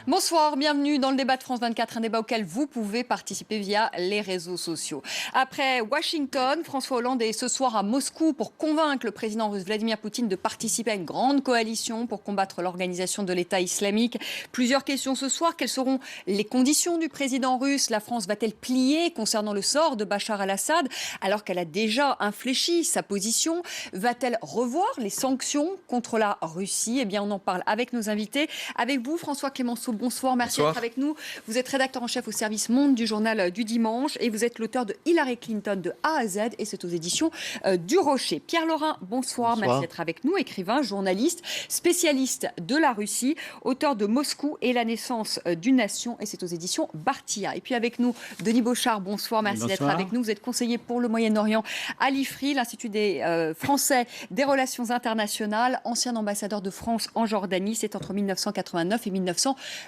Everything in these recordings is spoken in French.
Bonsoir, bienvenue dans le débat de France 24, un débat auquel vous pouvez participer via les réseaux sociaux. Après Washington, François Hollande est ce soir à Moscou pour convaincre le président russe Vladimir Poutine de participer à une grande coalition pour combattre l'organisation de l'État islamique. Plusieurs questions ce soir. Quelles seront les conditions du président russe? La France va-t-elle plier concernant le sort de Bachar al-Assad alors qu'elle a déjà infléchi sa position? Va-t-elle revoir les sanctions contre la Russie? Eh bien, on en parle avec nos invités. Avec vous, François Clémenceau, bonsoir, merci d'être avec nous. Vous êtes rédacteur en chef au service Monde du journal du dimanche et vous êtes l'auteur de Hillary Clinton de A à Z et c'est aux éditions du Rocher. Pierre Laurin, bonsoir, merci d'être avec nous, écrivain, journaliste, spécialiste de la Russie, auteur de Moscou et la naissance d'une nation et c'est aux éditions Bartia. Et puis avec nous, Denis Beauchard, bonsoir, merci d'être avec nous. Vous êtes conseiller pour le Moyen-Orient à l'IFRI, l'Institut des Français des Relations Internationales, ancien ambassadeur de France en Jordanie, c'est entre 1989 et 1993.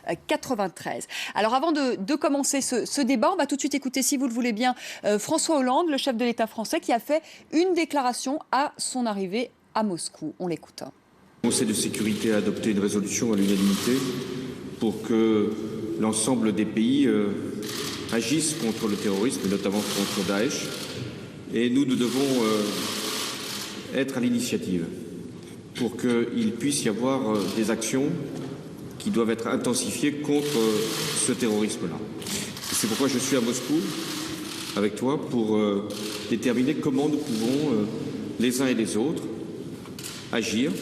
Alors avant de commencer ce débat, on va tout de suite écouter, si vous le voulez bien, François Hollande, le chef de l'État français, qui a fait une déclaration à son arrivée à Moscou. On l'écoute. Le Conseil de sécurité a adopté une résolution à l'unanimité pour que l'ensemble des pays agissent contre le terrorisme, notamment contre Daesh. Et nous devons être à l'initiative pour qu'il puisse y avoir des actions qui doivent être intensifiées contre ce terrorisme-là. C'est pourquoi je suis à Moscou avec toi pour déterminer comment nous pouvons, les uns et les autres, agir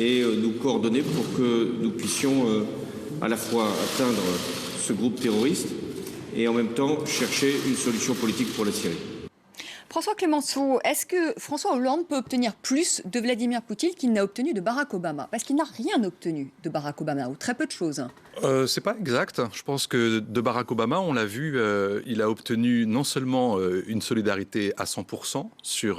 et nous coordonner pour que nous puissions à la fois atteindre ce groupe terroriste et en même temps chercher une solution politique pour la Syrie. François Clémenceau, est-ce que François Hollande peut obtenir plus de Vladimir Poutine qu'il n'a obtenu de Barack Obama? Parce qu'il n'a rien obtenu de Barack Obama, ou très peu de choses. C'est pas exact. Je pense que de Barack Obama, on l'a vu, il a obtenu non seulement une solidarité à 100% sur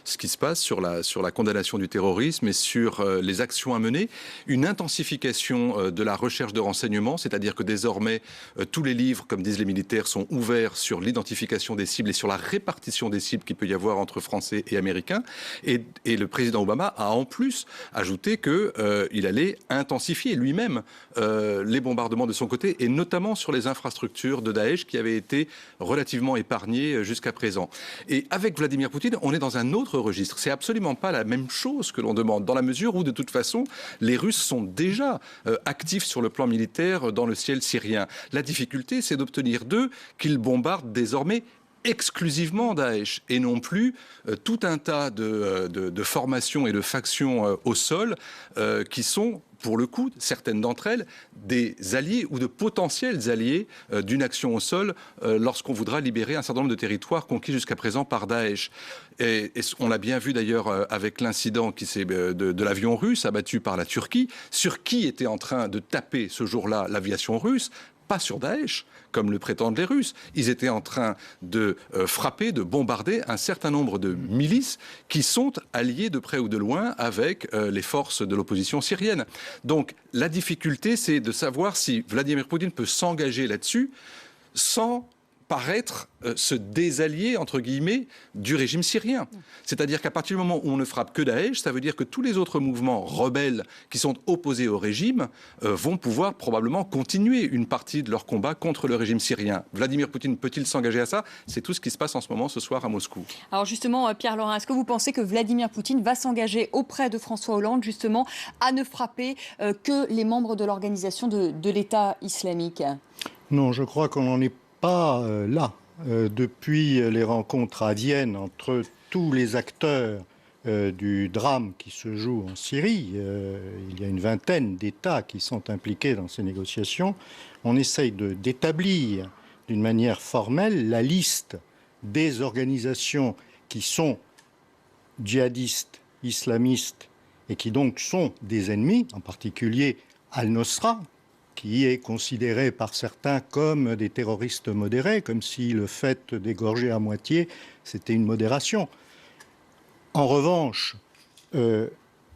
ce qui se passe, sur la condamnation du terrorisme et sur les actions à mener, une intensification de la recherche de renseignements, c'est-à-dire que désormais, tous les livres, comme disent les militaires, sont ouverts sur l'identification des cibles et sur la répartition des cibles qu'il peut y avoir entre Français et Américains. Et le président Obama a en plus ajouté qu'il allait intensifier lui-même les bombardements de son côté, et notamment sur les infrastructures de Daesh qui avaient été relativement épargnées jusqu'à présent. Et avec Vladimir Poutine, on est dans un autre registre. C'est absolument pas la même chose que l'on demande, dans la mesure où, de toute façon, les Russes sont déjà actifs sur le plan militaire dans le ciel syrien. La difficulté, c'est d'obtenir d'eux qu'ils bombardent désormais exclusivement Daesh et non plus tout un tas de formations et de factions au sol qui sont, pour le coup, certaines d'entre elles, des alliés ou de potentiels alliés d'une action au sol lorsqu'on voudra libérer un certain nombre de territoires conquis jusqu'à présent par Daesh. Et on l'a bien vu d'ailleurs avec l'incident de l'avion russe abattu par la Turquie, sur qui était en train de taper ce jour-là l'aviation russe, pas sur Daesh, comme le prétendent les Russes. Ils étaient en train de frapper, de bombarder un certain nombre de milices qui sont alliées de près ou de loin avec les forces de l'opposition syrienne. Donc la difficulté, c'est de savoir si Vladimir Poutine peut s'engager là-dessus sans paraître se désallier, entre guillemets, du régime syrien. C'est-à-dire qu'à partir du moment où on ne frappe que Daesh, ça veut dire que tous les autres mouvements rebelles qui sont opposés au régime vont pouvoir probablement continuer une partie de leur combat contre le régime syrien. Vladimir Poutine peut-il s'engager à ça? C'est tout ce qui se passe en ce moment, ce soir, à Moscou. Alors justement, Pierre Laurin, est-ce que vous pensez que Vladimir Poutine va s'engager auprès de François Hollande, justement, à ne frapper que les membres de l'organisation de l'État islamique? Non, je crois qu'on n'en est pas là. Depuis les rencontres à Vienne entre tous les acteurs du drame qui se joue en Syrie, il y a une vingtaine d'États qui sont impliqués dans ces négociations, on essaye d'établir d'une manière formelle la liste des organisations qui sont djihadistes, islamistes et qui donc sont des ennemis, en particulier Al-Nosra, qui est considéré par certains comme des terroristes modérés, comme si le fait d'égorger à moitié, c'était une modération. En revanche,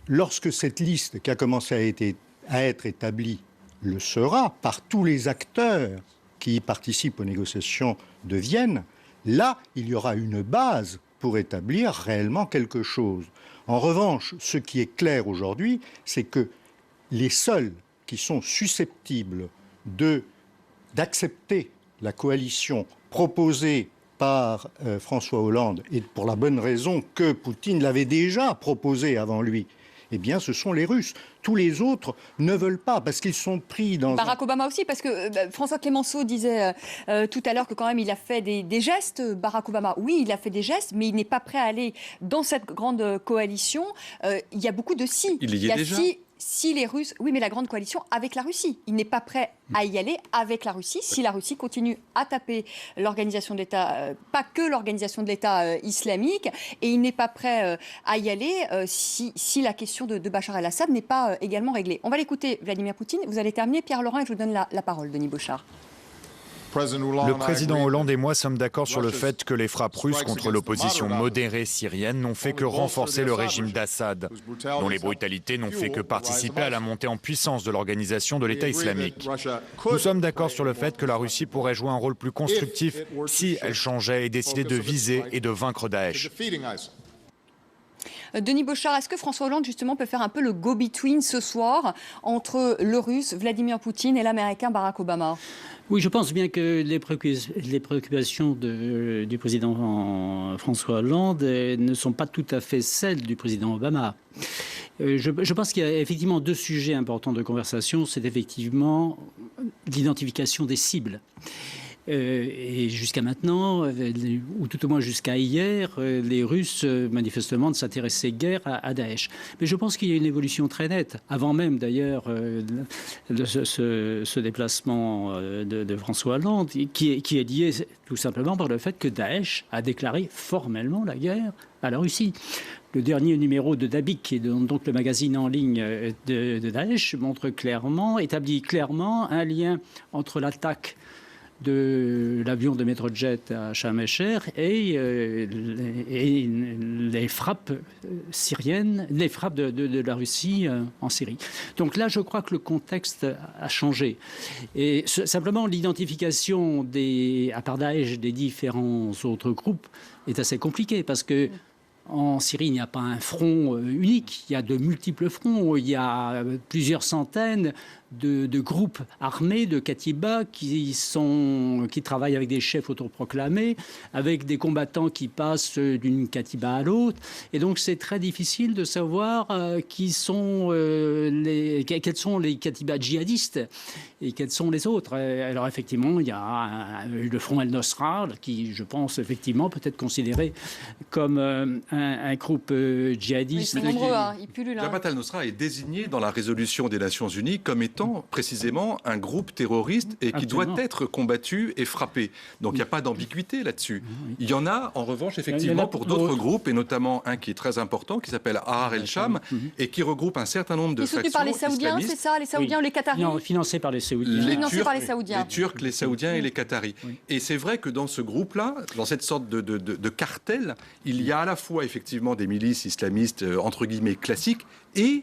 lorsque cette liste qui a commencé à être établie le sera par tous les acteurs qui participent aux négociations de Vienne, là, il y aura une base pour établir réellement quelque chose. En revanche, ce qui est clair aujourd'hui, c'est que les seuls qui sont susceptibles d'accepter la coalition proposée par François Hollande, et pour la bonne raison que Poutine l'avait déjà proposée avant lui, eh bien, ce sont les Russes. Tous les autres ne veulent pas, parce qu'ils sont pris dans... Barack Obama aussi, parce que François Clémenceau disait tout à l'heure que quand même il a fait des gestes, Barack Obama. Oui, il a fait des gestes, mais il n'est pas prêt à aller dans cette grande coalition. Il y a beaucoup de si. Il y est déjà. Si les Russes... Oui, mais la grande coalition avec la Russie. Il n'est pas prêt à y aller avec la Russie si la Russie continue à taper l'organisation de l'État, pas que l'organisation de l'État islamique, et il n'est pas prêt à y aller si la question de Bachar el-Assad n'est pas également réglée. On va l'écouter, Vladimir Poutine. Vous allez terminer, Pierre Laurent, et je vous donne la parole, Denis Beauchard. Le président Hollande et moi sommes d'accord sur le fait que les frappes russes contre l'opposition modérée syrienne n'ont fait que renforcer le régime d'Assad, dont les brutalités n'ont fait que participer à la montée en puissance de l'organisation de l'État islamique. Nous sommes d'accord sur le fait que la Russie pourrait jouer un rôle plus constructif si elle changeait et décidait de viser et de vaincre Daesh. Denis Beauchard, est-ce que François Hollande, justement, peut faire un peu le go-between ce soir entre le Russe Vladimir Poutine et l'Américain Barack Obama ? Oui, je pense bien que les préoccupations du président François Hollande ne sont pas tout à fait celles du président Obama. Je pense qu'il y a effectivement deux sujets importants de conversation. C'est effectivement l'identification des cibles. Et jusqu'à maintenant, ou tout au moins jusqu'à hier, les Russes manifestement ne s'intéressaient guère à Daesh. Mais je pense qu'il y a une évolution très nette, avant même d'ailleurs ce déplacement de François Hollande, qui est lié tout simplement par le fait que Daesh a déclaré formellement la guerre à la Russie. Le dernier numéro de Dabiq, qui est donc le magazine en ligne de Daesh, établit clairement un lien entre l'attaque de l'avion de Metrojet à Sharm el-Sheikh et les frappes syriennes, les frappes de la Russie en Syrie. Donc là, je crois que le contexte a changé. Et simplement, l'identification à part Daesh des différents autres groupes est assez compliquée parce que en Syrie, il n'y a pas un front unique, il y a de multiples fronts, il y a plusieurs centaines de groupes armés, de Katiba, qui travaillent avec des chefs autoproclamés, avec des combattants qui passent d'une Katiba à l'autre. Et donc, c'est très difficile de savoir quels sont les Katiba djihadistes et quels sont les autres. Alors, effectivement, il y a le front El-Nosra, qui, je pense, effectivement, peut être considéré comme un groupe djihadiste. Ils sont nombreux, ils pullulent. Jabhat al-Nusra est désigné dans la résolution des Nations Unies comme étant précisément un groupe terroriste et qui doit être combattu et frappé. Donc il n'y a pas d'ambiguïté là-dessus. Il y en a en revanche effectivement pour d'autres groupes, et notamment un qui est très important, qui S'appelle Ahrar el-Sham, et qui regroupe un certain nombre de factions par les Saoudiens, c'est ça, les Saoudiens ou les Qataris? Non, financé par les Saoudiens. Les Turcs, les Saoudiens et les Qataris. Et c'est vrai que dans ce groupe-là, dans cette sorte de cartel, il y a à la fois effectivement des milices islamistes entre guillemets classiques et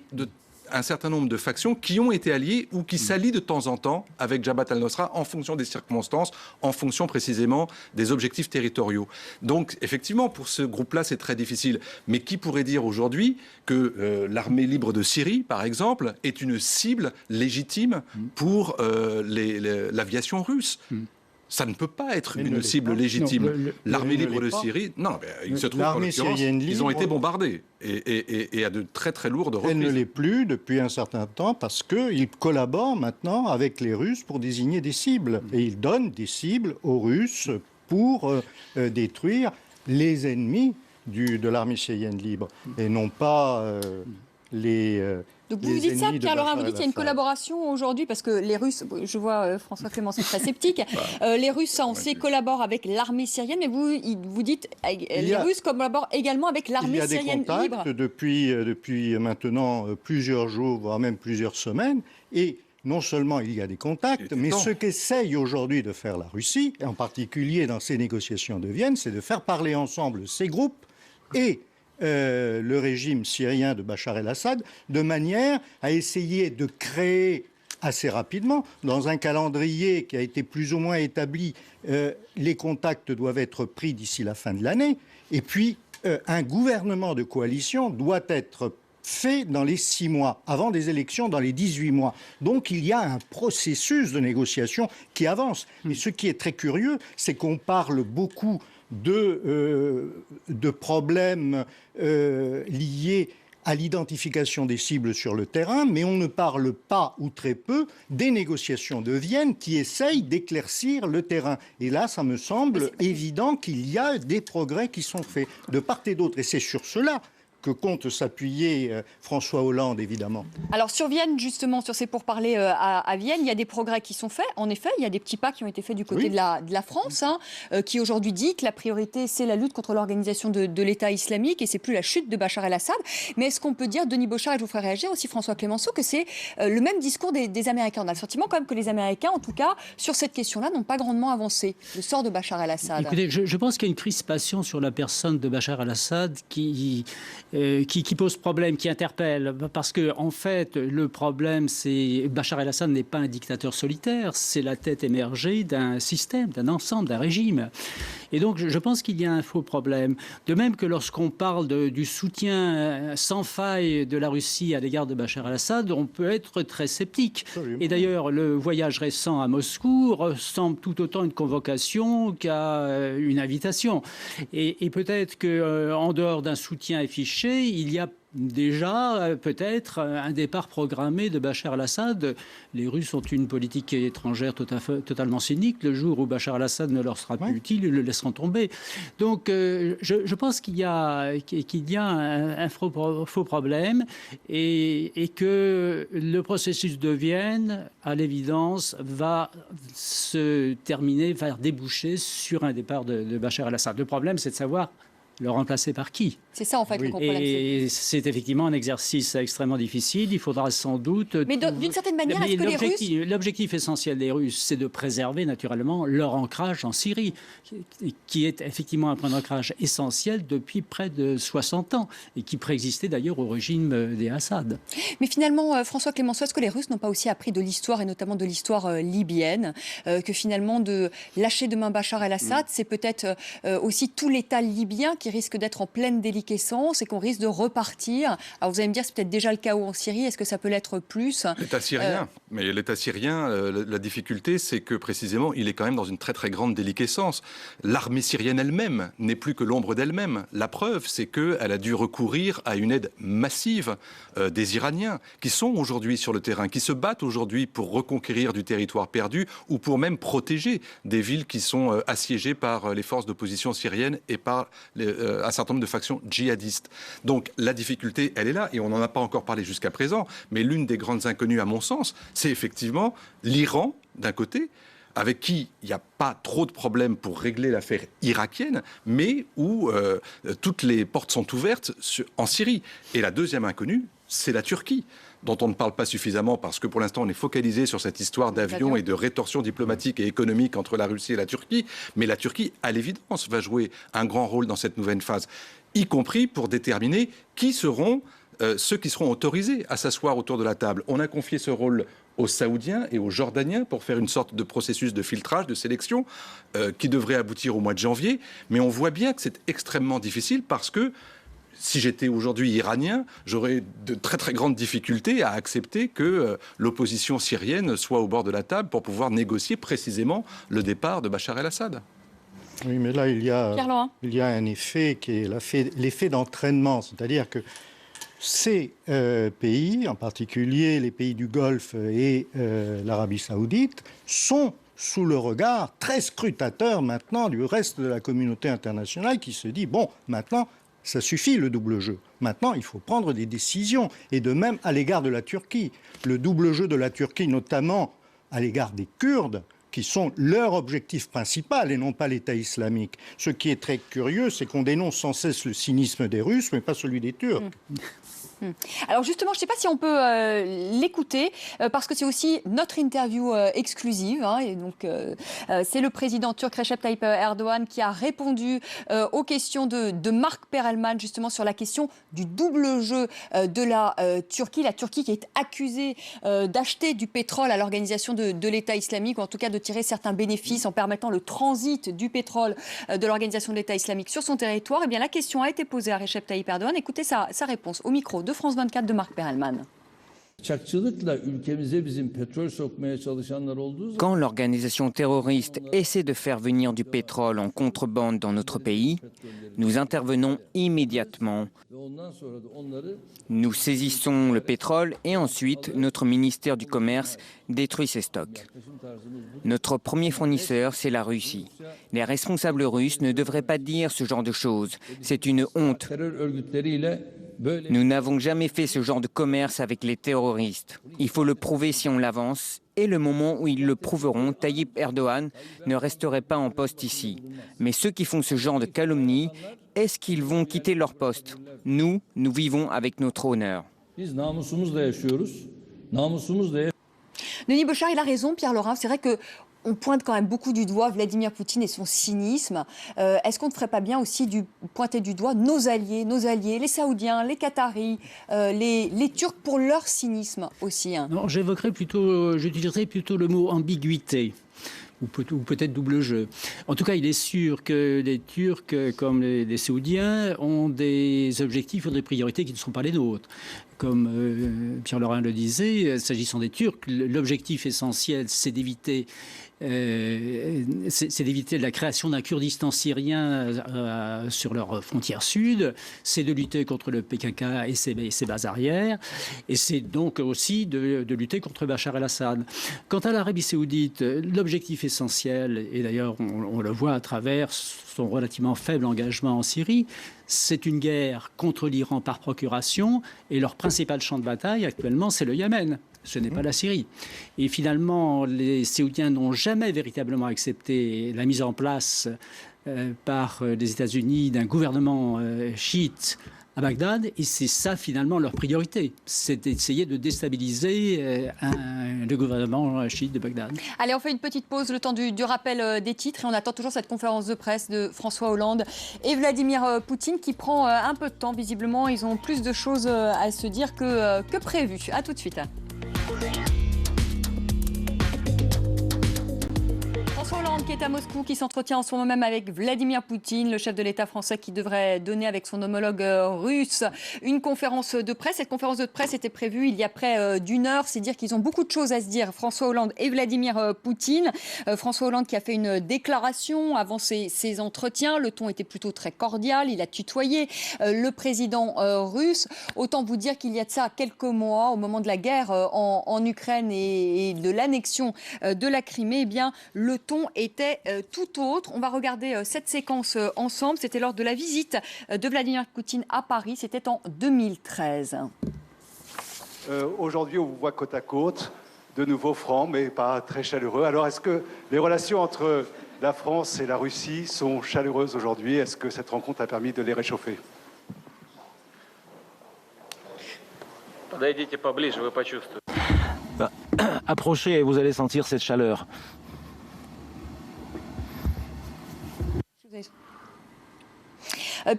un certain nombre de factions qui ont été alliées ou qui s'allient de temps en temps avec Jabhat al-Nusra en fonction des circonstances, en fonction précisément des objectifs territoriaux. Donc effectivement, pour ce groupe-là, c'est très difficile. Mais qui pourrait dire aujourd'hui que l'armée libre de Syrie, par exemple, est une cible légitime pour l'aviation russe ? Ça ne peut pas être une cible légitime. L'armée libre de Syrie, non, il se trouve qu'en l'occurrence, ils ont été bombardés et à de très très lourdes reprises. Elle ne l'est plus depuis un certain temps parce qu'ils collaborent maintenant avec les Russes pour désigner des cibles. Et ils donnent des cibles aux Russes pour détruire les ennemis de l'armée syrienne libre et non pas les... Donc vous dites ça, Pierre Laurent, vous dites qu'il y a une collaboration aujourd'hui, parce que les Russes, je vois François Clémenceau très sceptique, les Russes, ça on sait, collaborent avec l'armée syrienne, mais vous dites les Russes collaborent également avec l'armée syrienne libre. Il y a des contacts depuis maintenant plusieurs jours, voire même plusieurs semaines, et non seulement il y a des contacts, mais ce qu'essaye aujourd'hui de faire la Russie, en particulier dans ces négociations de Vienne, c'est de faire parler ensemble ces groupes et le régime syrien de Bachar el-Assad, de manière à essayer de créer assez rapidement, dans un calendrier qui a été plus ou moins établi, les contacts doivent être pris d'ici la fin de l'année, et puis un gouvernement de coalition doit être fait dans les 6 mois, avant des élections dans les 18 mois. Donc il y a un processus de négociation qui avance. Mais ce qui est très curieux, c'est qu'on parle beaucoup de problèmes liés à l'identification des cibles sur le terrain, mais on ne parle pas, ou très peu, des négociations de Vienne qui essayent d'éclaircir le terrain. Et là, ça me semble évident qu'il y a des progrès qui sont faits de part et d'autre. Et c'est sur cela que compte s'appuyer François Hollande, évidemment. Alors sur Vienne, justement, sur ces pourparlers à Vienne, il y a des progrès qui sont faits. En effet, il y a des petits pas qui ont été faits du côté de la France, qui aujourd'hui dit que la priorité, c'est la lutte contre l'organisation de l'État islamique et c'est plus la chute de Bachar el-Assad. Mais est-ce qu'on peut dire, Denis Bochart, et je vous ferai réagir aussi François Clémenceau, que c'est le même discours des Américains? On a le sentiment quand même que les Américains, en tout cas, sur cette question-là, n'ont pas grandement avancé le sort de Bachar el-Assad. Écoutez, je pense qu'il y a une crispation sur la personne de Bachar el-Assad qui pose problème, qui interpelle. Parce que, en fait, le problème, c'est Bachar el-Assad n'est pas un dictateur solitaire, c'est la tête émergée d'un système, d'un ensemble, d'un régime. Et donc, je pense qu'il y a un faux problème. De même que lorsqu'on parle du soutien sans faille de la Russie à l'égard de Bachar el-Assad, on peut être très sceptique. Absolument. Et d'ailleurs, le voyage récent à Moscou ressemble tout autant à une convocation qu'à une invitation. Et peut-être qu'en dehors d'un soutien affiché, il y a déjà peut-être un départ programmé de Bachar el-Assad. Les Russes ont une politique étrangère totalement cynique. Le jour où Bachar el-Assad ne leur sera plus utile, ils le laisseront tomber. Donc je pense qu'il y a un faux problème et que le processus de Vienne, à l'évidence, va se terminer, va déboucher sur un départ de Bachar el-Assad. Le problème, c'est de savoir le remplacer par qui? C'est ça, en fait, le problème. Et c'est effectivement un exercice extrêmement difficile. Il faudra sans doute... Mais d'une certaine manière, est-ce que les Russes... L'objectif essentiel des Russes, c'est de préserver naturellement leur ancrage en Syrie, qui est effectivement un point d'ancrage essentiel depuis près de 60 ans, et qui préexistait d'ailleurs au régime des Assad. Mais finalement, François Clémenceau, est-ce que les Russes n'ont pas aussi appris de l'histoire, et notamment de l'histoire libyenne, que finalement, de lâcher demain Bachar el-Assad, c'est peut-être aussi tout l'État libyen qui risque d'être en pleine déliquescence et qu'on risque de repartir. Alors vous allez me dire, c'est peut-être déjà le chaos en Syrie, est-ce que ça peut l'être plus? L'État syrien, mais l'État syrien, la difficulté, c'est que précisément, il est quand même dans une très très grande déliquescence. L'armée syrienne elle-même n'est plus que l'ombre d'elle-même. La preuve, c'est qu'elle a dû recourir à une aide massive des Iraniens, qui sont aujourd'hui sur le terrain, qui se battent aujourd'hui pour reconquérir du territoire perdu ou pour même protéger des villes qui sont assiégées par les forces d'opposition syriennes et par un certain nombre de factions djihadistes. Donc la difficulté, elle est là, et on n'en a pas encore parlé jusqu'à présent, mais l'une des grandes inconnues, à mon sens, c'est effectivement l'Iran, d'un côté, avec qui il n'y a pas trop de problèmes pour régler l'affaire irakienne, mais où toutes les portes sont ouvertes en Syrie. Et la deuxième inconnue, c'est la Turquie, dont on ne parle pas suffisamment parce que pour l'instant on est focalisé sur cette histoire d'avions et de rétorsion diplomatique et économique entre la Russie et la Turquie. Mais la Turquie, à l'évidence, va jouer un grand rôle dans cette nouvelle phase, y compris pour déterminer qui seront ceux qui seront autorisés à s'asseoir autour de la table. On a confié ce rôle aux Saoudiens et aux Jordaniens pour faire une sorte de processus de filtrage, de sélection, qui devrait aboutir au mois de janvier. Mais on voit bien que c'est extrêmement difficile parce que si j'étais aujourd'hui iranien, j'aurais de très très grandes difficultés à accepter que l'opposition syrienne soit au bord de la table pour pouvoir négocier précisément le départ de Bachar el-Assad. Oui, mais là, il y a un effet qui est l'effet d'entraînement, c'est-à-dire que ces pays, en particulier les pays du Golfe et l'Arabie saoudite, sont sous le regard très scrutateur maintenant du reste de la communauté internationale qui se dit, bon, maintenant, ça suffit le double jeu. Maintenant, il faut prendre des décisions. Et de même à l'égard de la Turquie. Le double jeu de la Turquie, notamment à l'égard des Kurdes, qui sont leur objectif principal et non pas l'État islamique. Ce qui est très curieux, c'est qu'on dénonce sans cesse le cynisme des Russes, mais pas celui des Turcs. Alors justement, je ne sais pas si on peut l'écouter, parce que c'est aussi notre interview exclusive. Et donc, c'est le président turc Recep Tayyip Erdogan qui a répondu aux questions de Marc Perelman, justement sur la question du double jeu de la Turquie. La Turquie qui est accusée d'acheter du pétrole à l'organisation de l'État islamique, ou en tout cas de tirer certains bénéfices en permettant le transit du pétrole de l'organisation de l'État islamique sur son territoire. Eh bien, la question a été posée à Recep Tayyip Erdogan. Écoutez sa réponse au micro de de France 24 de Marc Perelman. Quand l'organisation terroriste essaie de faire venir du pétrole en contrebande dans notre pays, nous intervenons immédiatement. Nous saisissons le pétrole et ensuite notre ministère du Commerce détruit ses stocks. Notre premier fournisseur, c'est la Russie. Les responsables russes ne devraient pas dire ce genre de choses. C'est une honte. Nous n'avons jamais fait ce genre de commerce avec les terroristes. Il faut le prouver si on l'avance. Et le moment où ils le prouveront, Tayyip Erdogan ne resterait pas en poste ici. Mais ceux qui font ce genre de calomnie, est-ce qu'ils vont quitter leur poste? Nous vivons avec notre honneur. Denis Bouchard, il a raison, Pierre Laurin. C'est vrai qu'on pointe quand même beaucoup du doigt Vladimir Poutine et son cynisme. Est-ce qu'on ne ferait pas bien aussi pointer du doigt nos alliés, les Saoudiens, les Qataris, les Turcs pour leur cynisme aussi, hein? Non, j'utiliserais plutôt le mot ambiguïté. Ou peut-être double jeu. En tout cas, il est sûr que les Turcs, comme les Saoudiens, ont des objectifs ou des priorités qui ne sont pas les nôtres. Comme Pierre Laurin le disait, s'agissant des Turcs, l'objectif essentiel, c'est d'éviter la création d'un Kurdistan syrien sur leur frontière sud, c'est de lutter contre le PKK et ses bases arrières, et c'est donc aussi de lutter contre Bachar el-Assad. Quant à l'Arabie saoudite, l'objectif essentiel, et d'ailleurs on le voit à travers son relativement faible engagement en Syrie, c'est une guerre contre l'Iran par procuration, et leur principal champ de bataille actuellement, c'est le Yémen. Ce n'est pas la Syrie. Et finalement, les Saoudiens n'ont jamais véritablement accepté la mise en place par les États-Unis d'un gouvernement chiite à Bagdad. Et c'est ça, finalement, leur priorité. C'est d'essayer de déstabiliser le gouvernement chiite de Bagdad. Allez, on fait une petite pause, le temps du rappel des titres. Et on attend toujours cette conférence de presse de François Hollande et Vladimir Poutine qui prend un peu de temps. Visiblement, ils ont plus de choses à se dire que prévu. À tout de suite. François Hollande qui est à Moscou, qui s'entretient en ce moment même avec Vladimir Poutine, le chef de l'État français qui devrait donner avec son homologue russe une conférence de presse. Cette conférence de presse était prévue il y a près d'une heure. C'est dire qu'ils ont beaucoup de choses à se dire, François Hollande et Vladimir Poutine. François Hollande qui a fait une déclaration avant ses entretiens. Le ton était plutôt très cordial. Il a tutoyé le président russe. Autant vous dire qu'il y a de ça quelques mois, au moment de la guerre en Ukraine et de l'annexion de la Crimée, eh bien, le ton était tout autre. On va regarder cette séquence ensemble. C'était lors de la visite de Vladimir Poutine à Paris. C'était en 2013. Aujourd'hui, on vous voit côte à côte, de nouveau franc, mais pas très chaleureux. Alors, est-ce que les relations entre la France et la Russie sont chaleureuses aujourd'hui? Est-ce que cette rencontre a permis de les réchauffer? Approchez et vous allez sentir cette chaleur.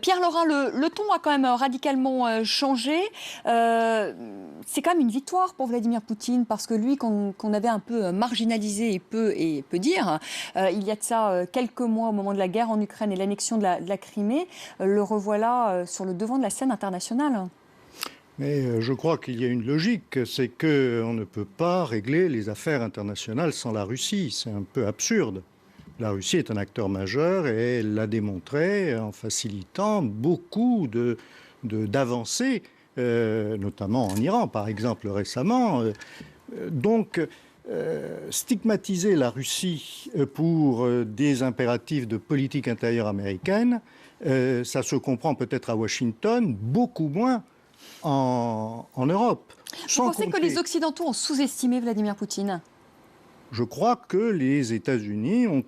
Pierre Laurin, le ton a quand même radicalement changé. C'est quand même une victoire pour Vladimir Poutine parce que lui, qu'on avait un peu marginalisé et peut dire, il y a de ça quelques mois au moment de la guerre en Ukraine et l'annexion de la Crimée, le revoilà sur le devant de la scène internationale. Mais je crois qu'il y a une logique, c'est qu'on ne peut pas régler les affaires internationales sans la Russie. C'est un peu absurde. La Russie est un acteur majeur et elle l'a démontré en facilitant beaucoup d'avancées, notamment en Iran, par exemple, récemment. Donc, stigmatiser la Russie pour des impératifs de politique intérieure américaine, ça se comprend peut-être à Washington, beaucoup moins en Europe. Vous pensez que les Occidentaux ont sous-estimé Vladimir Poutine? Je crois que les États-Unis ont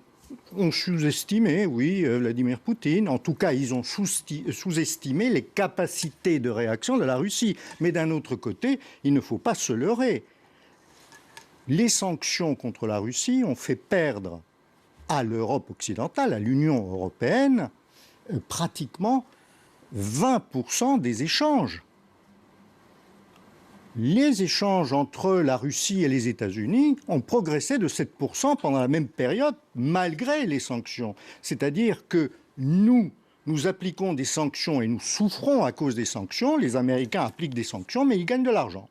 sous-estimé, oui, Vladimir Poutine. En tout cas, ils ont sous-estimé les capacités de réaction de la Russie. Mais d'un autre côté, il ne faut pas se leurrer. Les sanctions contre la Russie ont fait perdre à l'Europe occidentale, à l'Union européenne, pratiquement 20% des échanges. Les échanges entre la Russie et les États-Unis ont progressé de 7% pendant la même période, malgré les sanctions. C'est-à-dire que nous nous appliquons des sanctions et nous souffrons à cause des sanctions. Les Américains appliquent des sanctions, mais ils gagnent de l'argent.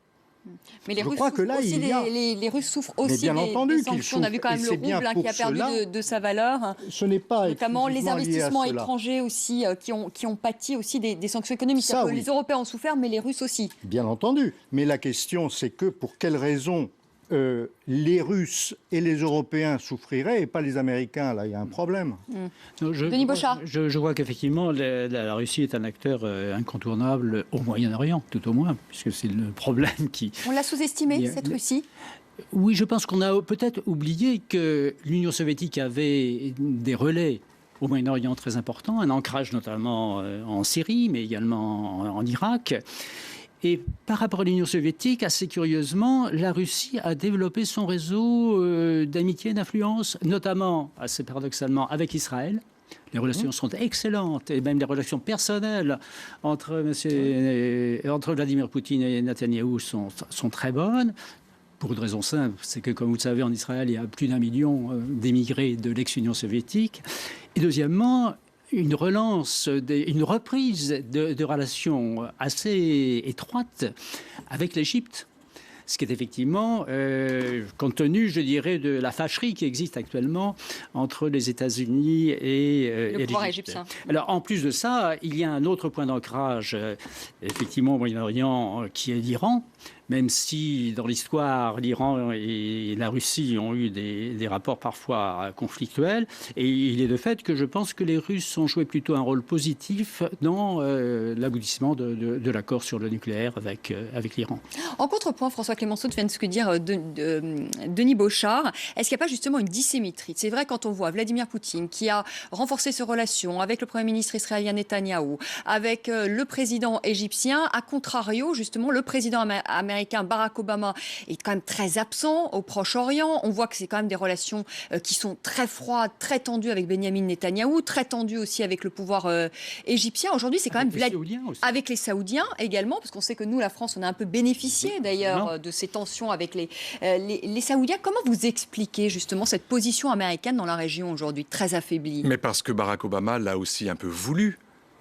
Mais les Je Russes crois que souffrent là, aussi il y a... les Russes souffrent aussi bien entendu des sanctions. On a vu quand même le rouble qui a perdu de sa valeur. Ce n'est pas notamment les investissements lié à cela. étrangers aussi qui ont pâti aussi des sanctions économiques. Ça, oui. Les Européens ont souffert, mais les Russes aussi. Bien entendu. Mais la question, c'est que pour quelles raisons les Russes et les Européens souffriraient et pas les Américains? Là, il y a un problème. Non, Denis Bochart. Je vois qu'effectivement, la Russie est un acteur incontournable au Moyen-Orient, tout au moins, puisque c'est le problème qui... On l'a sous-estimé, cette Russie? Oui, je pense qu'on a peut-être oublié que l'Union soviétique avait des relais au Moyen-Orient très importants, un ancrage notamment en Syrie, mais également en Irak. Et par rapport à l'Union soviétique, assez curieusement, la Russie a développé son réseau d'amitié et d'influence, notamment, assez paradoxalement, avec Israël. Les relations sont excellentes, et même les relations personnelles entre Vladimir Poutine et Netanyahou sont très bonnes. Pour une raison simple, c'est que, comme vous le savez, en Israël, il y a plus d'1 million d'émigrés de l'ex-Union soviétique. Et deuxièmement, une reprise de relations assez étroites avec l'Égypte. Ce qui est effectivement, compte tenu, je dirais, de la fâcherie qui existe actuellement entre les États-Unis et le pouvoir l'Égypte. égyptien. Alors, en plus de ça, il y a un autre point d'ancrage, effectivement, au Moyen-Orient, qui est l'Iran. Même si, dans l'histoire, l'Iran et la Russie ont eu des rapports parfois conflictuels. Et il est de fait que je pense que les Russes ont joué plutôt un rôle positif dans l'aboutissement de l'accord sur le nucléaire avec l'Iran. En contrepoint, François Clémenceau, tu viens de ce que dire Denis Bochart, est-ce qu'il n'y a pas justement une dissymétrie? C'est vrai, quand on voit Vladimir Poutine qui a renforcé ses relations avec le Premier ministre israélien Netanyahou, avec le président égyptien, à contrario, justement, le président américain Barack Obama est quand même très absent au Proche-Orient. On voit que c'est quand même des relations qui sont très froides, très tendues avec Benyamin Netanyahou, très tendues aussi avec le pouvoir égyptien. Aujourd'hui, c'est quand même avec les Saoudiens également, parce qu'on sait que nous, la France, on a un peu bénéficié d'ailleurs de ces tensions avec les Saoudiens. Comment vous expliquez justement cette position américaine dans la région aujourd'hui, très affaiblie? Mais parce que Barack Obama l'a aussi un peu voulu.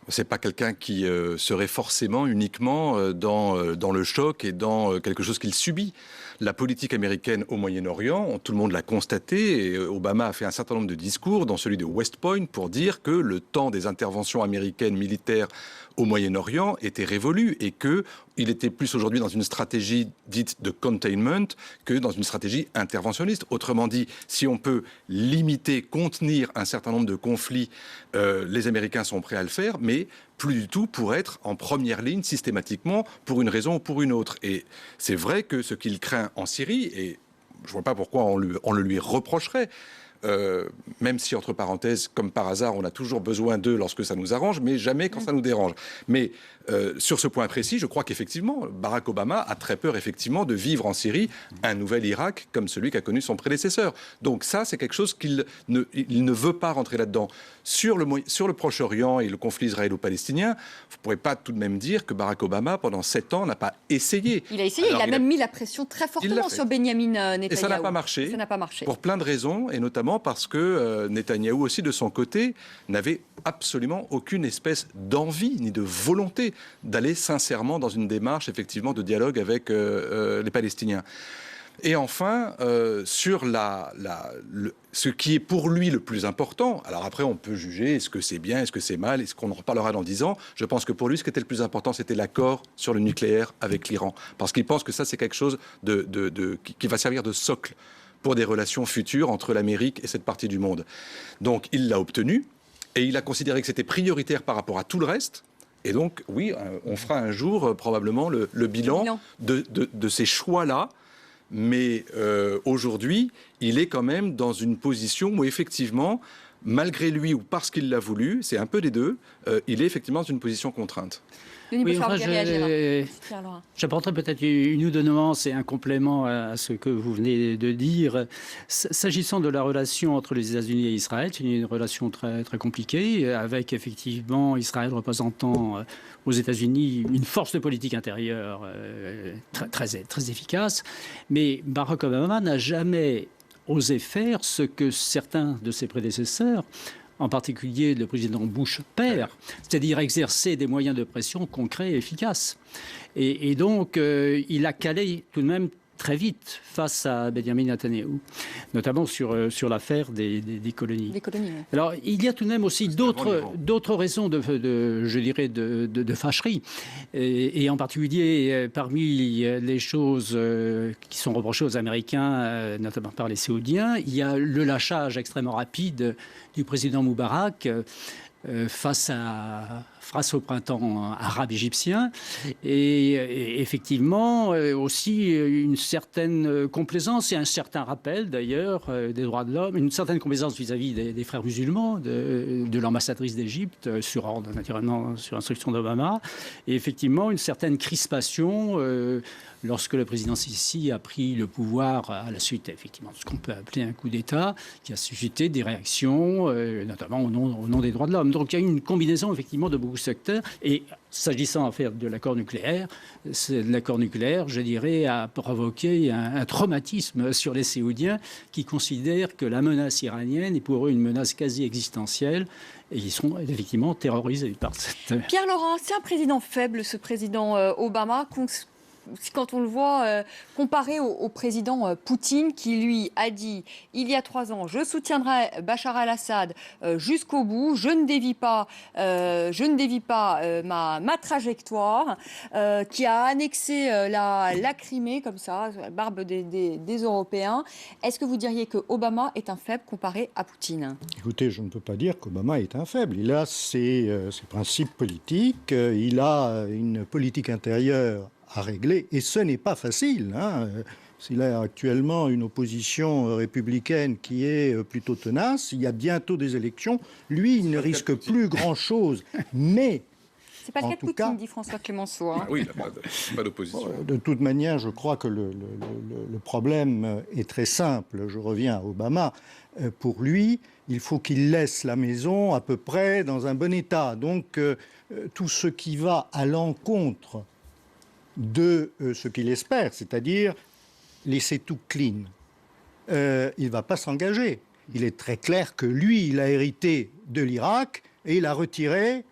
C'est pas quelqu'un qui serait forcément uniquement dans le choc et dans quelque chose qu'il subit. La politique américaine au Moyen-Orient, tout le monde l'a constaté, et Obama a fait un certain nombre de discours, dont celui de West Point, pour dire que le temps des interventions américaines militaires au Moyen-Orient était révolu et qu'il était plus aujourd'hui dans une stratégie dite de containment que dans une stratégie interventionniste. Autrement dit, si on peut limiter, contenir un certain nombre de conflits, les Américains sont prêts à le faire, mais plus du tout pour être en première ligne systématiquement pour une raison ou pour une autre. Et c'est vrai que ce qu'il craint en Syrie, et je ne vois pas pourquoi on le lui reprocherait, même si, entre parenthèses, comme par hasard, on a toujours besoin d'eux lorsque ça nous arrange, mais jamais quand ça nous dérange. Mais sur ce point précis, je crois qu'effectivement, Barack Obama a très peur, effectivement, de vivre en Syrie un nouvel Irak comme celui qu'a connu son prédécesseur. Donc ça, c'est quelque chose qu'il ne veut pas rentrer là-dedans. Sur le Proche-Orient et le conflit israélo-palestinien, vous ne pourrez pas tout de même dire que Barack Obama, pendant 7 ans, n'a pas essayé. Il a essayé, il a même mis la pression très fortement sur Benyamin Netanyahou. Et ça n'a pas marché. Ça n'a pas marché. Pour plein de raisons, et notamment parce que Netanyahou aussi, de son côté, n'avait absolument aucune espèce d'envie ni de volonté d'aller sincèrement dans une démarche, effectivement, de dialogue avec les Palestiniens. Et enfin, sur ce qui est pour lui le plus important, alors après on peut juger est-ce que c'est bien, est-ce que c'est mal, est-ce qu'on en reparlera dans 10 ans. Je pense que pour lui, ce qui était le plus important, c'était l'accord sur le nucléaire avec l'Iran. Parce qu'il pense que ça, c'est quelque chose qui va servir de socle pour des relations futures entre l'Amérique et cette partie du monde. Donc il l'a obtenu, et il a considéré que c'était prioritaire par rapport à tout le reste. Et donc, oui, on fera un jour probablement le bilan de ces choix-là. Mais aujourd'hui, il est quand même dans une position où effectivement, malgré lui ou parce qu'il l'a voulu, c'est un peu des deux, il est effectivement dans une position contrainte. Oui, enfin, j'apporterai peut-être une ou deux nuances et un complément à ce que vous venez de dire. S'agissant de la relation entre les États-Unis et Israël, c'est une relation très, très compliquée, avec effectivement Israël représentant aux États-Unis une force de politique intérieure très efficace. Mais Barack Obama n'a jamais osé faire ce que certains de ses prédécesseurs en particulier le président Bush père, c'est-à-dire exercer des moyens de pression concrets et efficaces. Et donc, il a calé tout de même très vite face à Benjamin Netanyahou, notamment sur l'affaire des colonies. Des colonies, oui. Alors, il y a tout de même aussi d'autres raisons je dirais, de fâcherie. Et en particulier, parmi les choses qui sont reprochées aux Américains, notamment par les Saoudiens, il y a le lâchage extrêmement rapide du président Moubarak face au printemps arabe égyptien et effectivement aussi une certaine complaisance et un certain rappel d'ailleurs des droits de l'homme, une certaine complaisance vis-à-vis des frères musulmans, de l'ambassadrice d'Égypte sur ordre naturellement, sur instruction d'Obama, et effectivement une certaine crispation lorsque le président Sisi a pris le pouvoir à la suite effectivement de ce qu'on peut appeler un coup d'État qui a suscité des réactions notamment au nom des droits de l'homme. Donc il y a une combinaison effectivement de beaucoup de secteurs. Et s'agissant en fait de l'accord nucléaire, je dirais, a provoqué un traumatisme sur les Saoudiens qui considèrent que la menace iranienne est pour eux une menace quasi existentielle. Et ils sont effectivement terrorisés par cette... Pierre Laurent, c'est un président faible, ce président Obama, quand on le voit comparé au président Poutine qui, lui, a dit il y a 3 ans, je soutiendrai Bachar al-Assad jusqu'au bout, je ne dévie pas ma trajectoire, qui a annexé la Crimée comme ça, la barbe des Européens. Est-ce que vous diriez que Obama est un faible comparé à Poutine ? Écoutez, je ne peux pas dire qu'Obama est un faible. Il a ses principes politiques, il a une politique intérieure à régler, et ce n'est pas facile. S'il a actuellement une opposition républicaine qui est plutôt tenace, il y a bientôt des élections, lui, il ne risque plus grand-chose. Mais, c'est pas le cas de Poutine, dit François Clémenceau. Oui, il n'a pas d'opposition. De toute manière, je crois que le problème est très simple. Je reviens à Obama. Pour lui, il faut qu'il laisse la maison à peu près dans un bon état. Donc, tout ce qui va à l'encontre de ce qu'il espère, c'est-à-dire laisser tout clean. Il ne va pas s'engager. Il est très clair que lui, il a hérité de l'Irak et il a retiré,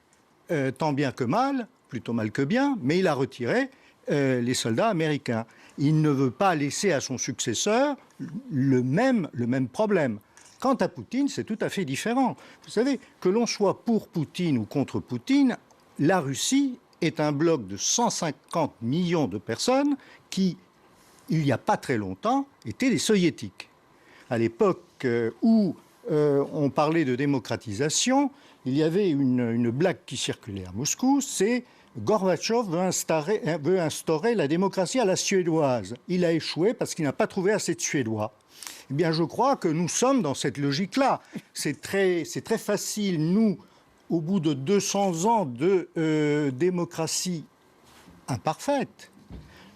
tant bien que mal, plutôt mal que bien, mais il a retiré les soldats américains. Il ne veut pas laisser à son successeur le même problème. Quant à Poutine, c'est tout à fait différent. Vous savez, que l'on soit pour Poutine ou contre Poutine, la Russie est un bloc de 150 millions de personnes qui, il n'y a pas très longtemps, étaient des soviétiques. À l'époque où on parlait de démocratisation, il y avait une blague qui circulait à Moscou, c'est Gorbatchev veut instaurer la démocratie à la suédoise. Il a échoué parce qu'il n'a pas trouvé assez de Suédois. Eh bien, je crois que nous sommes dans cette logique-là. C'est très facile, nous, au bout de 200 ans de démocratie imparfaite,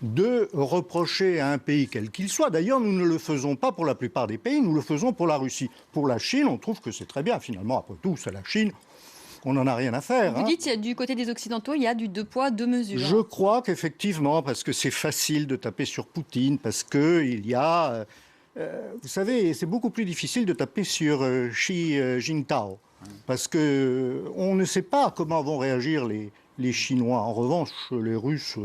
de reprocher à un pays quel qu'il soit. D'ailleurs, nous ne le faisons pas pour la plupart des pays, nous le faisons pour la Russie. Pour la Chine, on trouve que c'est très bien. Finalement, après tout, c'est la Chine, on n'en a rien à faire. Vous dites, du côté des Occidentaux, il y a du 2 poids, 2 mesures. Je crois qu'effectivement, parce que c'est facile de taper sur Poutine, parce qu'il y a... vous savez, c'est beaucoup plus difficile de taper sur Xi Jinping. Parce qu'on ne sait pas comment vont réagir les Chinois. En revanche, les Russes,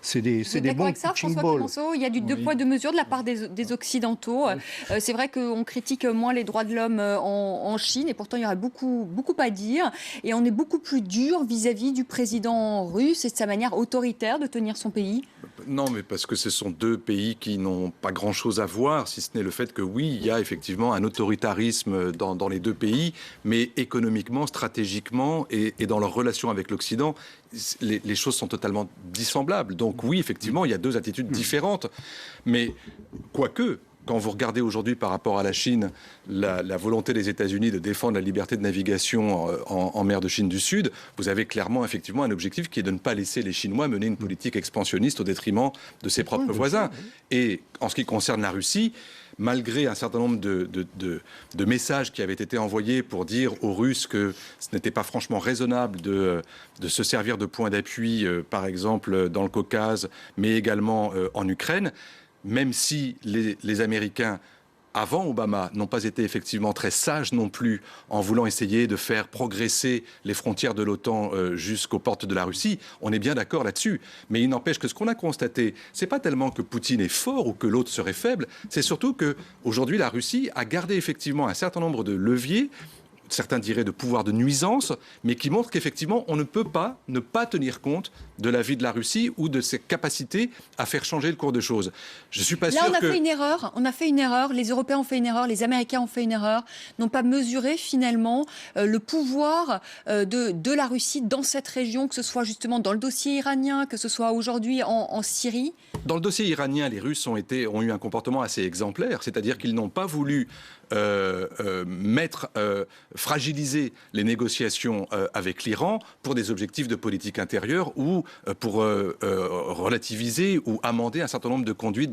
c'est des bons punching balls. Il y a du 2 poids, 2 mesures de la part des Occidentaux. C'est vrai qu'on critique moins les droits de l'homme en Chine, et pourtant il y aurait beaucoup à dire. Et on est beaucoup plus dur vis-à-vis du président russe et de sa manière autoritaire de tenir son pays. Non, mais parce que ce sont 2 pays qui n'ont pas grand-chose à voir, si ce n'est le fait que oui, il y a effectivement un autoritarisme dans les 2 pays, mais économiquement, stratégiquement et dans leur relation avec l'Occident, les choses sont totalement dissemblables. Donc oui, effectivement, il y a 2 attitudes différentes. Mais quoique, quand vous regardez aujourd'hui par rapport à la Chine, la volonté des États-Unis de défendre la liberté de navigation en mer de Chine du Sud, vous avez clairement effectivement un objectif qui est de ne pas laisser les Chinois mener une politique expansionniste au détriment de ses propres voisins. Et en ce qui concerne la Russie, malgré un certain nombre de messages qui avaient été envoyés pour dire aux Russes que ce n'était pas franchement raisonnable de se servir de points d'appui, par exemple dans le Caucase, mais également en Ukraine, même si les Américains avant Obama, n'ont pas été effectivement très sages non plus en voulant essayer de faire progresser les frontières de l'OTAN jusqu'aux portes de la Russie. On est bien d'accord là-dessus. Mais il n'empêche que ce qu'on a constaté, c'est pas tellement que Poutine est fort ou que l'autre serait faible, c'est surtout que aujourd'hui la Russie a gardé effectivement un certain nombre de leviers, certains diraient de pouvoir de nuisance, mais qui montrent qu'effectivement, on ne peut pas ne pas tenir compte de la vie de la Russie ou de ses capacités à faire changer le cours de choses. Je suis pas sûr que... Là, on a fait une erreur, les Européens ont fait une erreur, les Américains ont fait une erreur, n'ont pas mesuré finalement le pouvoir de la Russie dans cette région, que ce soit justement dans le dossier iranien, que ce soit aujourd'hui en Syrie. Dans le dossier iranien, les Russes ont eu un comportement assez exemplaire, c'est-à-dire qu'ils n'ont pas voulu fragiliser les négociations avec l'Iran pour des objectifs de politique intérieure ou pour relativiser ou amender un certain nombre de conduites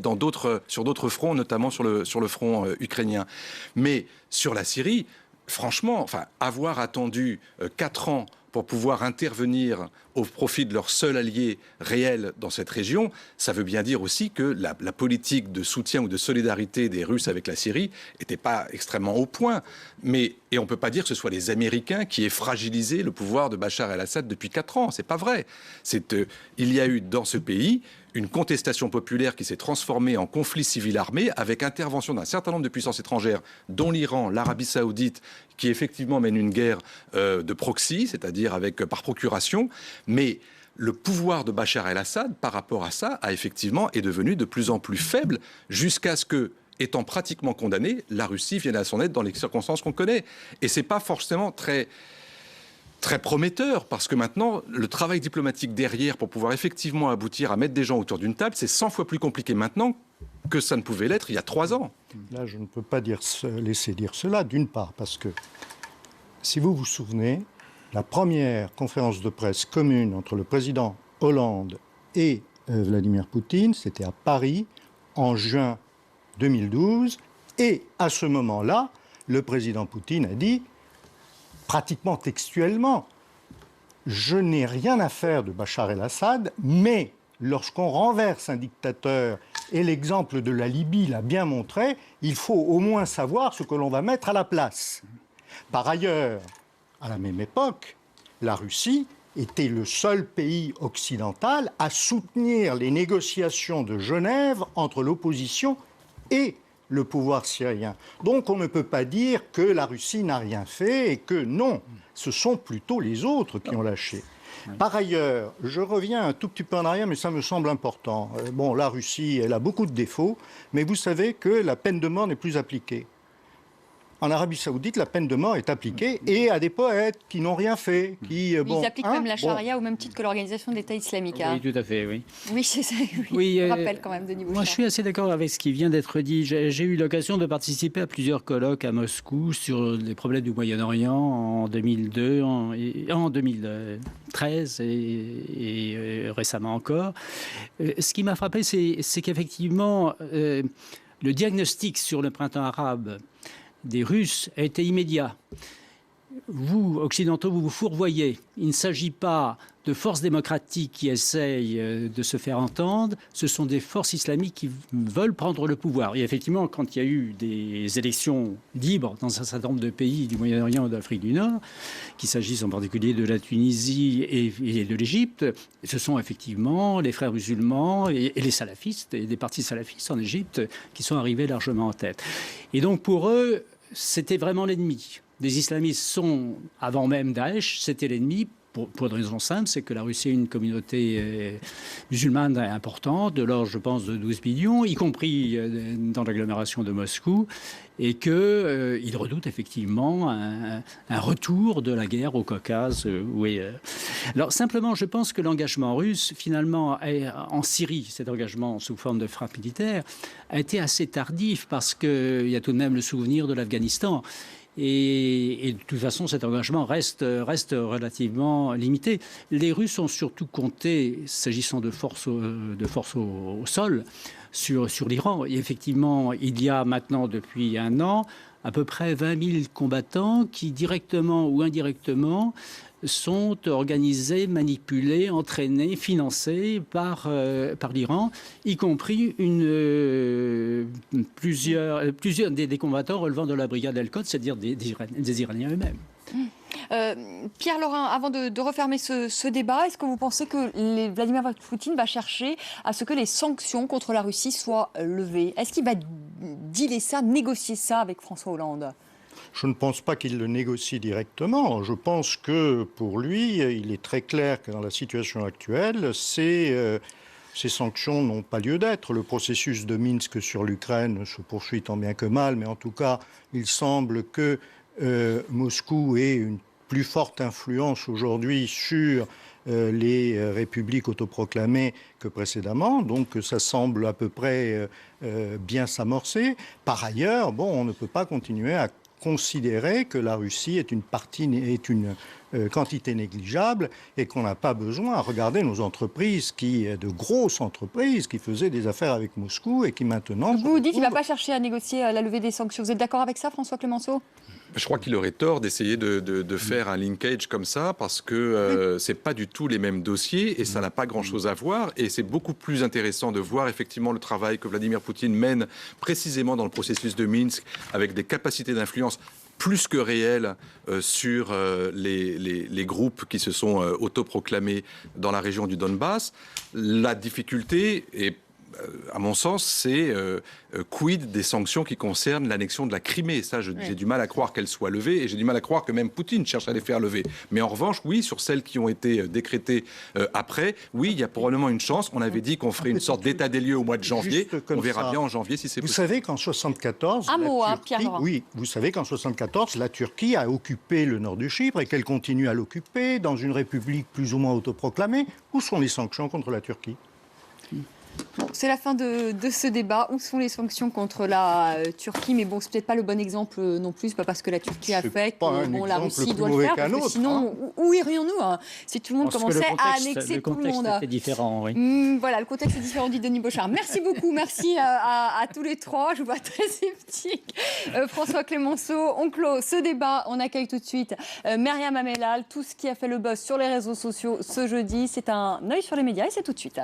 sur d'autres fronts, notamment sur le front ukrainien. Mais sur la Syrie, franchement, avoir attendu 4 ans pour pouvoir intervenir au profit de leur seul allié réel dans cette région, ça veut bien dire aussi que la politique de soutien ou de solidarité des Russes avec la Syrie n'était pas extrêmement au point. Et on ne peut pas dire que ce soit les Américains qui aient fragilisé le pouvoir de Bachar el-Assad depuis 4 ans. C'est pas vrai. Il y a eu dans ce pays une contestation populaire qui s'est transformée en conflit civil armé avec intervention d'un certain nombre de puissances étrangères, dont l'Iran, l'Arabie Saoudite, qui effectivement mène une guerre de proxy, c'est-à-dire par procuration. Mais le pouvoir de Bachar el-Assad, par rapport à ça, est devenu de plus en plus faible, jusqu'à ce que, étant pratiquement condamné, la Russie vienne à son aide dans les circonstances qu'on connaît. Et c'est pas forcément très prometteur, parce que maintenant, le travail diplomatique derrière, pour pouvoir effectivement aboutir à mettre des gens autour d'une table, c'est 100 fois plus compliqué maintenant que ça ne pouvait l'être il y a 3 ans. Là, je ne peux pas laisser dire cela, d'une part, parce que, si vous vous souvenez, la première conférence de presse commune entre le président Hollande et Vladimir Poutine, c'était à Paris, en juin 2012, et à ce moment-là, le président Poutine a dit, pratiquement textuellement, « Je n'ai rien à faire de Bachar el-Assad, mais lorsqu'on renverse un dictateur, et l'exemple de la Libye l'a bien montré, il faut au moins savoir ce que l'on va mettre à la place. » Par ailleurs, à la même époque, la Russie était le seul pays occidental à soutenir les négociations de Genève entre l'opposition et le pouvoir syrien. Donc on ne peut pas dire que la Russie n'a rien fait et que non, ce sont plutôt les autres qui ont lâché. Par ailleurs, je reviens un tout petit peu en arrière, mais ça me semble important. La Russie, elle a beaucoup de défauts, mais vous savez que la peine de mort n'est plus appliquée. En Arabie Saoudite, la peine de mort est appliquée et à des poètes qui n'ont rien fait. Ils appliquent même la charia au même titre que l'organisation de l'État islamique. Oui, tout à fait, oui. Oui, c'est ça. Oui, je rappelle quand même de niveau. Moi, je suis assez d'accord avec ce qui vient d'être dit. J'ai eu l'occasion de participer à plusieurs colloques à Moscou sur les problèmes du Moyen-Orient en 2002, en 2013 et récemment encore. Ce qui m'a frappé, c'est qu'effectivement, le diagnostic sur le printemps arabe des Russes a été immédiat. Vous, Occidentaux, vous vous fourvoyez. Il ne s'agit pas de forces démocratiques qui essayent de se faire entendre, ce sont des forces islamiques qui veulent prendre le pouvoir. Et effectivement, quand il y a eu des élections libres dans un certain nombre de pays du Moyen-Orient et d'Afrique du Nord, qu'il s'agisse en particulier de la Tunisie et de l'Égypte, ce sont effectivement les frères musulmans et les salafistes, et des partis salafistes en Égypte, qui sont arrivés largement en tête. Et donc pour eux, c'était vraiment l'ennemi. Les islamistes sont, avant même Daesh, c'était l'ennemi. Pour une raison simple, c'est que la Russie a une communauté musulmane importante, de l'ordre, je pense, de 12 millions, y compris dans l'agglomération de Moscou, et qu'ils redoutent effectivement un retour de la guerre au Caucase. Alors simplement, je pense que l'engagement russe, finalement, en Syrie, cet engagement sous forme de frappe militaire, a été assez tardif, parce qu'il y a tout de même le souvenir de l'Afghanistan. Et de toute façon, cet engagement reste relativement limité. Les Russes ont surtout compté, s'agissant de force au sol, sur l'Iran. Et effectivement, il y a maintenant, depuis 1 an, à peu près 20 000 combattants qui, directement ou indirectement, sont organisés, manipulés, entraînés, financés par l'Iran, y compris plusieurs des combattants relevant de la brigade Al-Quds, c'est-à-dire des Iraniens eux-mêmes. Pierre Laurin, avant de refermer ce débat, est-ce que vous pensez que Vladimir Poutine va chercher à ce que les sanctions contre la Russie soient levées? Est-ce qu'il va dealer ça, négocier ça avec François Hollande? Je ne pense pas qu'il le négocie directement. Je pense que pour lui, il est très clair que dans la situation actuelle, ces sanctions n'ont pas lieu d'être. Le processus de Minsk sur l'Ukraine se poursuit tant bien que mal, mais en tout cas, il semble que Moscou ait une plus forte influence aujourd'hui sur les républiques autoproclamées que précédemment, donc ça semble à peu près bien s'amorcer. Par ailleurs, on ne peut pas continuer à considérer que la Russie est une quantité négligeable et qu'on n'a pas besoin à regarder nos entreprises, de grosses entreprises qui faisaient des affaires avec Moscou et qui maintenant... Vous dites qu'il ne va pas chercher à négocier la levée des sanctions. Vous êtes d'accord avec ça, François Clémenceau ? Je crois qu'il aurait tort d'essayer de faire un linkage comme ça parce que c'est pas du tout les mêmes dossiers et ça n'a pas grand-chose à voir. Et c'est beaucoup plus intéressant de voir effectivement le travail que Vladimir Poutine mène précisément dans le processus de Minsk avec des capacités d'influence plus que réelles sur les groupes qui se sont autoproclamés dans la région du Donbass. La difficulté est, à mon sens, c'est quid des sanctions qui concernent l'annexion de la Crimée. Ça, j'ai du mal à croire qu'elles soient levées et j'ai du mal à croire que même Poutine cherche à les faire lever. Mais en revanche, oui, sur celles qui ont été décrétées après, oui, il y a probablement une chance. On avait dit qu'on ferait une sorte d'état des lieux au mois de janvier. On verra bien en janvier si c'est possible. Vous savez qu'en 1974, vous savez qu'en 1974, la Turquie a occupé le nord du Chypre et qu'elle continue à l'occuper dans une république plus ou moins autoproclamée. Où sont les sanctions contre la Turquie ? Bon, c'est la fin de ce débat. Où sont les sanctions contre la Turquie? Mais bon, c'est peut-être pas le bon exemple non plus. C'est pas parce que la Turquie a fait que la Russie doit le faire. Parce que sinon, où irions-nous si tout le monde commençait à annexer tout le monde? Le contexte est différent, oui. Voilà, le contexte est différent, dit Denis Bochard. Merci beaucoup, merci à tous les trois. Je vous vois très sceptique. François Clémenceau, on clôt ce débat. On accueille tout de suite Myriam Amellal. Tout ce qui a fait le buzz sur les réseaux sociaux ce jeudi, c'est un œil sur les médias et c'est tout de suite.